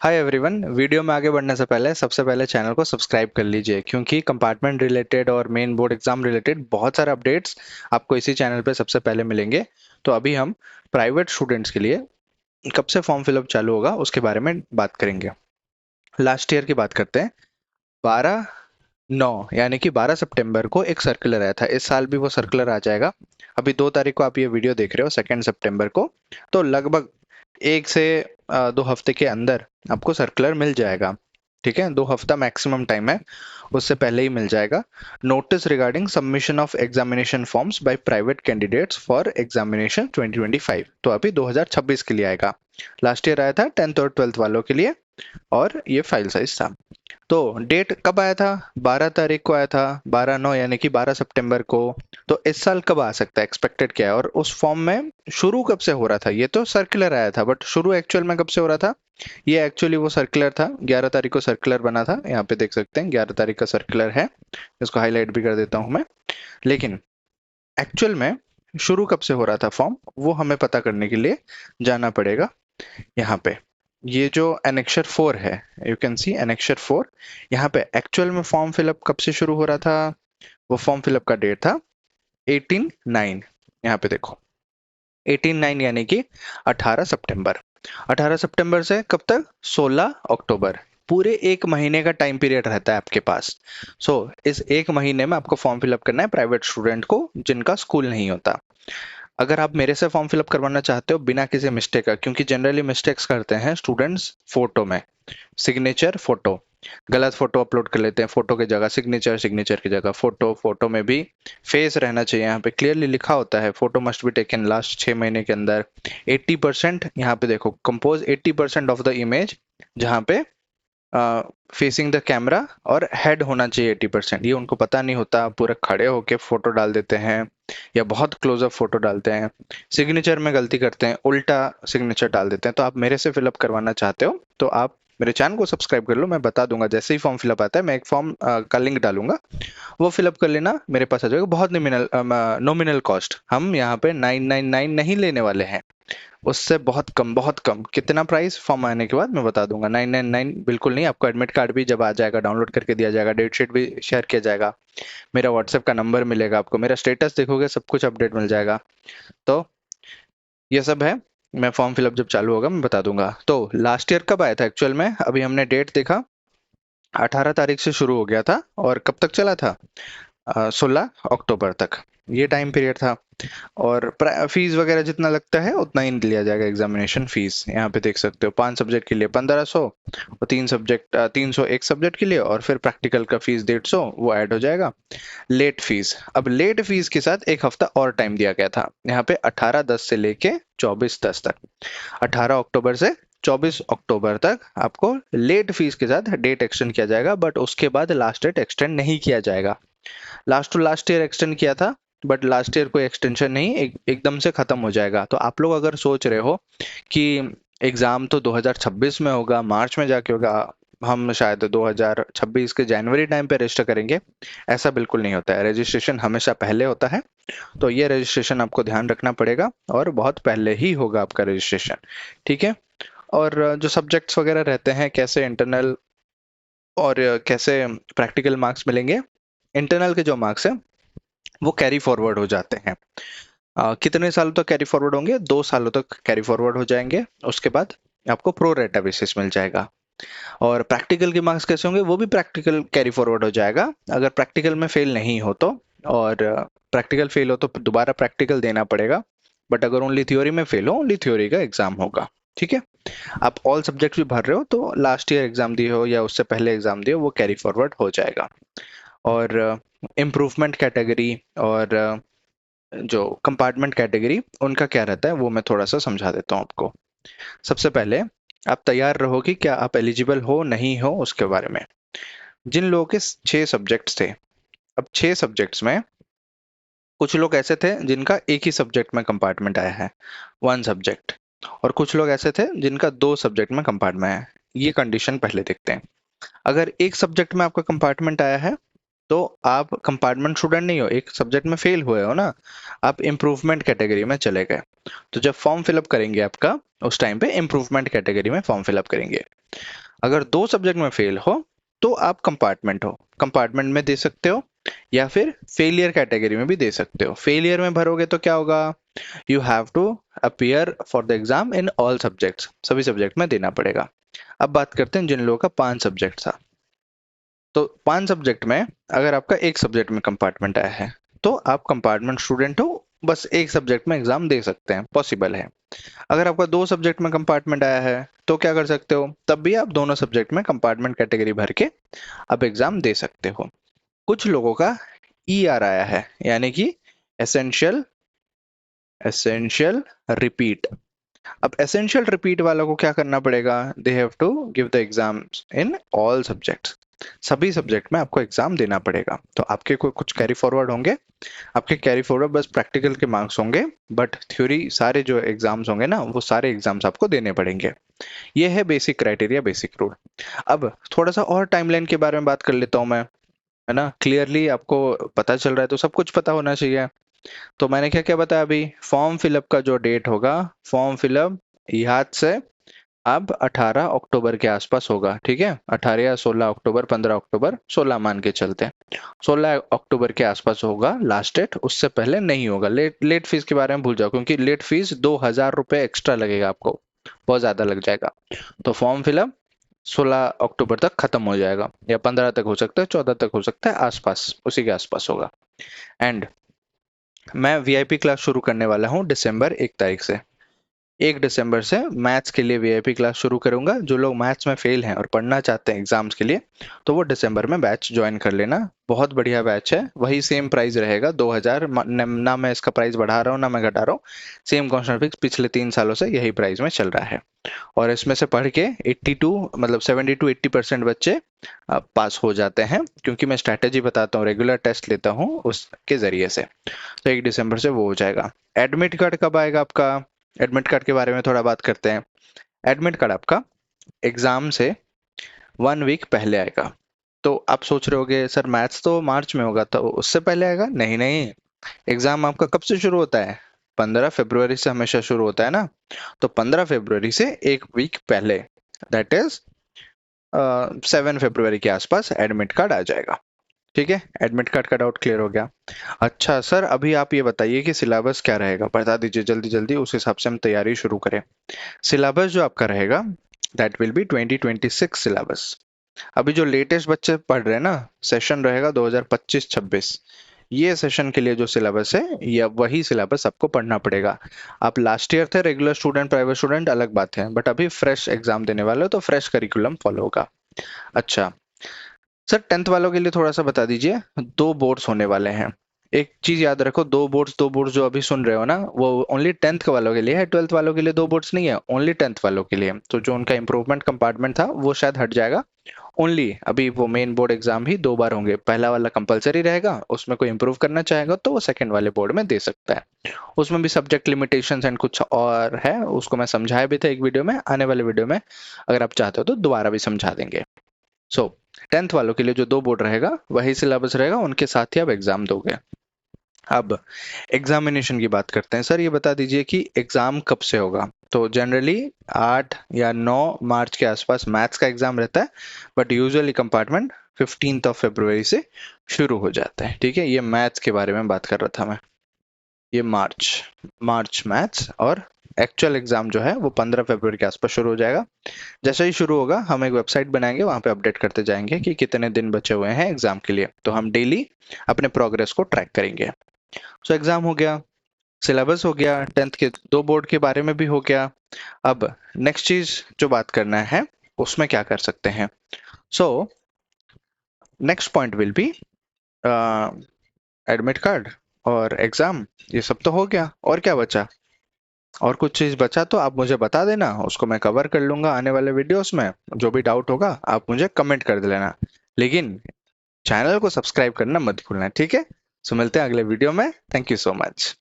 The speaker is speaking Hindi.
Hi everyone. वीडियो में आगे बढ़ने से पहले सबसे पहले चैनल को सब्सक्राइब कर लीजिए क्योंकि कंपार्टमेंट रिलेटेड और मेन बोर्ड एग्जाम रिलेटेड बहुत सारे अपडेट्स आपको इसी चैनल पे सबसे पहले मिलेंगे। तो अभी हम प्राइवेट स्टूडेंट्स के लिए कब से फॉर्म फिलअप चालू होगा उसके बारे में बात करेंगे। लास्ट ईयर की बात करते हैं। 12/9 यानी कि 12 सितंबर को एक सर्कुलर आया था। इस साल भी वो सर्कुलर आ जाएगा। अभी 2 तारीख को आप ये वीडियो देख रहे हो, 2 सितंबर को। तो लगभग 1 से 2 हफ्ते के अंदर आपको सर्कुलर मिल जाएगा। ठीक है, 2 हफ्ता मैक्सिमम टाइम है, उससे पहले ही मिल जाएगा। Notice regarding submission of examination forms by private candidates for examination 2025। तो अभी 2026 के लिए आएगा। लास्ट ईयर आया था 10th और 12th वालों के लिए, और ये फाइल साइज था। तो डेट कब आया था? 12 तारीख को आया था, 12/9 यानी कि 12 सितंबर को। तो इस साल कब आ सकता है, एक्सपेक्टेड क्या है? और उस फॉर्म में शुरू कब से हो रहा था? ये तो सर्कुलर आया था, बट शुरू एक्चुअल में कब से हो रहा था? ये एक्चुअली वो सर्कुलर था, 11 तारीख को सर्कुलर बना था। यहाँ पे देख सकते हैं 11 तारीख का सर्कुलर है। इसको हाईलाइट भी कर देता हूँ मैं। लेकिन एक्चुअल में शुरू कब से हो रहा था फॉर्म, वो हमें पता करने के लिए जाना पड़ेगा यहाँ पे। ये जो एनेक्चर 4 है, यू कैन सी एनेक्चर 4। यहाँ पे एक्चुअल में फॉर्म फिलअप कब से शुरू हो रहा था? वो फॉर्म फिलअप का डेट था 18/9। यहाँ पे देखो 18/9 यानी कि 18 सितंबर। 18 सितंबर से कब तक? 16 अक्टूबर। पूरे एक महीने का टाइम पीरियड रहता है आपके पास। इस एक महीने में आपको फॉर्म फिलअप करना है प्राइवेट स्टूडेंट को जिनका स्कूल नहीं होता। अगर आप मेरे से फॉर्म फिलअप करवाना चाहते हो बिना किसी मिस्टेक का, क्योंकि जनरली मिस्टेक्स करते हैं स्टूडेंट्स फोटो में, सिग्नेचर फोटो, गलत फोटो अपलोड कर लेते हैं। फोटो की जगह सिग्नेचर, सिग्नेचर की जगह फोटो, फोटो में भी फेस रहना चाहिए। यहाँ पे क्लियरली लिखा होता है photo must be taken last 6 महीने के अंदर 80%। यहाँ पे देखो कंपोज 80% ऑफ द इमेज, जहाँ पे फेसिंग द कैमरा, और हेड होना चाहिए 80%। ये उनको पता नहीं होता, पूरे खड़े होके फोटो डाल देते हैं या बहुत क्लोजअप फोटो डालते हैं। सिग्नेचर में गलती करते हैं, उल्टा सिग्नेचर डाल देते हैं। तो आप मेरे से फिलअप करवाना चाहते हो तो आप मेरे चैनल को सब्सक्राइब कर लो। मैं बता दूंगा जैसे ही फॉर्म फिलअप आता है, मैं एक फॉर्म का लिंक डालूंगा, वो फिलअप कर लेना, मेरे पास आ जाएगा। बहुत नॉमिनल नॉमिनल कॉस्ट, हम यहाँ पे 999 नहीं लेने वाले हैं, उससे बहुत कम, बहुत कम। कितना प्राइस फॉर्म आने के बाद मैं बता दूंगा। 999 बिल्कुल नहीं। आपको एडमिट कार्ड भी जब आ जाएगा डाउनलोड करके दिया जाएगा, डेट शीट भी शेयर किया जाएगा, मेरा व्हाट्सएप का नंबर मिलेगा आपको, मेरा स्टेटस देखोगे सब कुछ अपडेट मिल जाएगा। तो ये सब है। मैं फॉर्म फिलअप जब चालू होगा मैं बता दूंगा। तो लास्ट ईयर कब आया था एक्चुअल में? अभी हमने डेट देखा, 18 तारीख से शुरू हो गया था और कब तक चला था? 16 अक्टूबर तक ये टाइम पीरियड था। और फीस वगैरह जितना लगता है उतना ही लिया जाएगा एग्जामिनेशन फीस। यहाँ पे देख सकते हो 5 सब्जेक्ट के लिए 1500, और 300 एक सब्जेक्ट के लिए, और फिर प्रैक्टिकल का फीस 150 वो ऐड हो जाएगा। लेट फीस, अब लेट फीस के साथ एक हफ्ता और टाइम दिया गया था। यहाँ पे 18/10 से लेके 24/10 तक, 18 अक्टूबर से 24 अक्टूबर तक आपको लेट फीस के साथ डेट एक्सटेंड किया जाएगा। बट उसके बाद लास्ट डेट एक्सटेंड नहीं किया जाएगा। Last to last year extend किया था, बट लास्ट ईयर कोई एक्सटेंशन नहीं, एकदम से खत्म हो जाएगा। तो आप लोग अगर सोच रहे हो कि एग्जाम तो 2026 में होगा, मार्च में जाके होगा, हम शायद 2026 के जनवरी टाइम पे रजिस्टर करेंगे, ऐसा बिल्कुल नहीं होता है। रजिस्ट्रेशन हमेशा पहले होता है। तो ये रजिस्ट्रेशन आपको ध्यान रखना पड़ेगा, और बहुत पहले ही होगा आपका रजिस्ट्रेशन। ठीक है। और जो सब्जेक्ट्स वगैरह रहते हैं, कैसे इंटरनल और कैसे प्रैक्टिकल मार्क्स मिलेंगे। इंटरनल के जो मार्क्स हैं वो कैरी फॉरवर्ड हो जाते हैं। कितने सालों तक कैरी फॉरवर्ड होंगे? 2 सालों तक कैरी फॉरवर्ड हो जाएंगे। उसके बाद आपको प्रो रेटा बेसिस मिल जाएगा। और प्रैक्टिकल के मार्क्स कैसे होंगे? वो भी प्रैक्टिकल कैरी फॉरवर्ड हो जाएगा, अगर प्रैक्टिकल में फेल नहीं हो तो। और प्रैक्टिकल फेल हो तो दोबारा प्रैक्टिकल देना पड़ेगा। बट अगर ओनली थ्योरी में फेल हो, ओनली थ्योरी का एग्जाम होगा। ठीक है। आप ऑल सब्जेक्ट भी भर रहे हो तो लास्ट ईयर एग्जाम दिए हो या उससे पहले एग्जाम दिए हो, वो कैरी फॉरवर्ड हो जाएगा। और इम्प्रूवमेंट कैटेगरी और जो कंपार्टमेंट कैटेगरी, उनका क्या रहता है वो मैं थोड़ा सा समझा देता हूँ आपको। सबसे पहले आप तैयार रहो कि क्या आप एलिजिबल हो नहीं हो उसके बारे में। जिन लोगों के 6 सब्जेक्ट्स थे, अब 6 सब्जेक्ट्स में कुछ लोग ऐसे थे जिनका एक ही सब्जेक्ट में कंपार्टमेंट आया है, 1 सब्जेक्ट, और कुछ लोग ऐसे थे जिनका 2 सब्जेक्ट में कंपार्टमेंट आया है। ये कंडीशन पहले देखते हैं। अगर एक सब्जेक्ट में आपका कंपार्टमेंट आया है तो आप कंपार्टमेंट स्टूडेंट नहीं हो, एक सब्जेक्ट में फेल हुए हो ना, आप इम्प्रूवमेंट कैटेगरी में चले गए। तो जब फॉर्म फिलअप करेंगे आपका, उस टाइम पे इम्प्रूवमेंट कैटेगरी में फॉर्म फिलअप करेंगे। अगर 2 सब्जेक्ट में फेल हो तो आप कंपार्टमेंट में दे सकते हो, या फिर फेलियर कैटेगरी में भी दे सकते हो। फेलियर में भरोगे तो क्या होगा, you have to appear for the exam in all subjects, सभी सब्जेक्ट में देना पड़ेगा। अब बात करते हैं जिन लोगों का 5 सब्जेक्ट था। तो 5 सब्जेक्ट में अगर आपका एक सब्जेक्ट में कंपार्टमेंट आया है तो आप कंपार्टमेंट स्टूडेंट हो, बस एक सब्जेक्ट में एग्जाम दे सकते हैं, पॉसिबल है। अगर आपका 2 सब्जेक्ट में कंपार्टमेंट आया है तो क्या कर सकते हो, तब भी आप दोनों सब्जेक्ट में कंपार्टमेंट कैटेगरी भर के आप एग्जाम दे सकते हो। कुछ लोगों का ई आर आया है, यानी कि एसेंशियल एसेंशियल रिपीट। अब एसेंशियल रिपीट वालों को क्या करना पड़ेगा, they have to give the exams in all subjects, सभी सब्जेक्ट में आपको एग्जाम देना पड़ेगा। तो आपके कोई कुछ कैरी फॉरवर्ड होंगे, आपके कैरी फॉरवर्ड बस प्रैक्टिकल के मार्क्स होंगे, बट थ्योरी सारे जो एग्जाम्स होंगे ना, वो सारे एग्जाम्स आपको देने पड़ेंगे। ये है बेसिक क्राइटेरिया, बेसिक रूल। अब थोड़ा सा और टाइमलाइन के बारे में बात कर लेता हूँ मैं, है ना। क्लियरली आपको पता चल रहा है तो सब कुछ पता होना चाहिए। तो मैंने क्या क्या बताया अभी, फॉर्म फिलअप का जो डेट होगा, फॉर्म फिलअप याद से अब 18 अक्टूबर के आसपास होगा, ठीक है। 18 या 16 अक्टूबर, 15 अक्टूबर, 16 मान के चलते हैं। 16 अक्टूबर के आसपास होगा लास्ट डेट, उससे पहले नहीं होगा। लेट फीस के बारे में भूल जाओ, क्योंकि लेट फीस 2,000 रुपये एक्स्ट्रा लगेगा आपको, बहुत ज्यादा लग जाएगा। तो फॉर्म फिलअप 16 अक्टूबर तक खत्म हो जाएगा, या 15 तक हो सकता है, 14 तक हो सकता है, आसपास उसी के आसपास होगा। एंड मैं वीआईपी क्लास शुरू करने वाला हूँ दिसंबर 1 तारीख से। 1 दिसंबर से मैथ्स के लिए वीआईपी क्लास शुरू करूंगा। जो लोग मैथ्स में फेल हैं और पढ़ना चाहते हैं एग्जाम्स के लिए, तो वो दिसंबर में बैच ज्वाइन कर लेना। बहुत बढ़िया बैच है, वही सेम प्राइस रहेगा 2,000। ना मैं इसका प्राइस बढ़ा रहा हूँ ना मैं घटा रहा हूँ, सेम कॉन्स्टेंट फिक्स पिछले 3 सालों से यही प्राइस में चल रहा है। और इसमें से पढ़ के 82 मतलब 70 to 80% बच्चे पास हो जाते हैं, क्योंकि मैं स्ट्रैटेजी बताता हूँ, रेगुलर टेस्ट लेता हूँ उसके जरिए से। तो 1 दिसंबर से वो हो जाएगा। एडमिट कार्ड कब आएगा आपका, एडमिट कार्ड के बारे में थोड़ा बात करते हैं। एडमिट कार्ड आपका एग्जाम से 1 वीक पहले आएगा। तो आप सोच रहे होगे सर मैथ्स तो मार्च में होगा, तो उससे पहले आएगा? नहीं नहीं, एग्जाम आपका कब से शुरू होता है, 15 फरवरी से हमेशा शुरू होता है ना। तो 15 फरवरी से 1 वीक पहले, दैट इज 7 फरवरी के आसपास एडमिट कार्ड आ जाएगा। ठीक है, एडमिट कार्ड का डाउट क्लियर हो गया। अच्छा सर, अभी आप ये बताइए कि सिलेबस क्या रहेगा, बता दीजिए जल्दी जल्दी, उस हिसाब से हम तैयारी शुरू करें। सिलेबस जो आपका रहेगा, दैट विल बी 2026 सिलेबस। अभी जो लेटेस्ट बच्चे पढ़ रहे हैं ना, सेशन रहेगा 2025-26। ये सेशन के लिए जो सिलेबस है, या वही सिलेबस आपको पढ़ना पड़ेगा। आप लास्ट ईयर थे रेगुलर स्टूडेंट, प्राइवेट स्टूडेंट अलग बात है, बट अभी फ्रेश एग्जाम देने वाले हो तो फ्रेश करिकुलम फॉलो होगा। अच्छा सर, 10th वालों के लिए थोड़ा सा बता दीजिए। 2 बोर्ड्स होने वाले हैं। एक चीज याद रखो, 2 बोर्ड्स जो अभी सुन रहे हो ना, वो ओनली 10th के वालों के लिए है। 12th वालों के लिए 2 बोर्ड्स नहीं है, ओनली 10th वालों के लिए। तो जो उनका इंप्रूवमेंट कंपार्टमेंट था वो शायद हट जाएगा। ओनली अभी वो मेन बोर्ड एग्जाम ही 2 बार होंगे। पहला वाला कंपलसरी रहेगा, उसमें कोई इंप्रूव करना चाहेगा तो वो सेकंड वाले बोर्ड में दे सकता है। उसमें भी सब्जेक्ट लिमिटेशंस एंड कुछ और है, उसको मैं समझाया भी था एक वीडियो में। आने वाले वीडियो में अगर आप चाहते हो तो दोबारा भी समझा देंगे। सो 10th वालों के लिए जो 2 बोर्ड रहेगा वही सिलेबस रहेगा, उनके साथ ही आप एग्जाम दोगे। अब एग्जामिनेशन की बात करते हैं। सर ये बता दीजिए कि एग्जाम कब से होगा। तो जनरली 8 या 9 मार्च के आसपास मैथ्स का एग्जाम रहता है, बट यूजुअली कंपार्टमेंट 15 फरवरी से शुरू हो जाता है। ठीक है, ये मैथ्स के बारे में बात कर रहा था मैं। ये मार्च मैथ्स, और एक्चुअल एग्जाम जो है वो 15 फरवरी के आसपास शुरू हो जाएगा। जैसे ही शुरू होगा हम एक वेबसाइट बनाएंगे, वहां पे अपडेट करते जाएंगे कि कितने दिन बचे हुए हैं एग्जाम के लिए, तो हम डेली अपने प्रोग्रेस को ट्रैक करेंगे। सो एग्जाम हो गया, सिलेबस हो गया, 10th के 2 बोर्ड के बारे में भी हो गया। अब नेक्स्ट चीज जो बात करना है, उसमें क्या कर सकते हैं। So next point will be admit card और एग्जाम। ये सब तो हो गया, और क्या बचा? और कुछ चीज बचा तो आप मुझे बता देना, उसको मैं कवर कर लूंगा आने वाले वीडियोस में। जो भी डाउट होगा आप मुझे कमेंट कर देना, लेकिन चैनल को सब्सक्राइब करना मत भूलना, ठीक है। सो मिलते हैं अगले वीडियो में। Thank you so much.